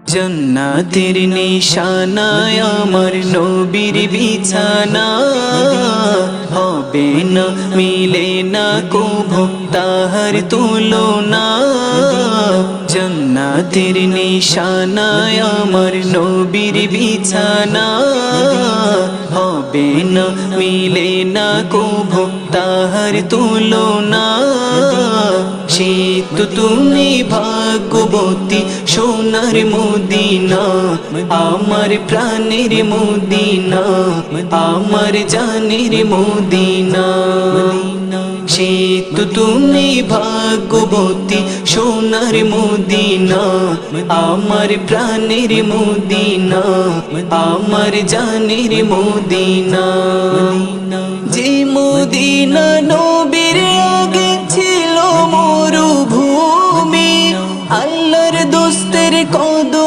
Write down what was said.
জান্নাতের নিশানায় আমার নবীর বিছানা হবে না মিলে না কভু তাহার তুলনা জান্নাতের নিশানায় আমার নবীর বিছানা হবে না মিলে না কভু তাহার তুলনা সে তো তুমি ভাগ্যবতী সোনার মদিনা আমার প্রাণের মদিনা আমার জানের মদিনা সে তো তুমি ভাগ্যবতী সোনার মদিনা আমার প্রাণের মদিনা আমার জানের মদিনা যে মদিনা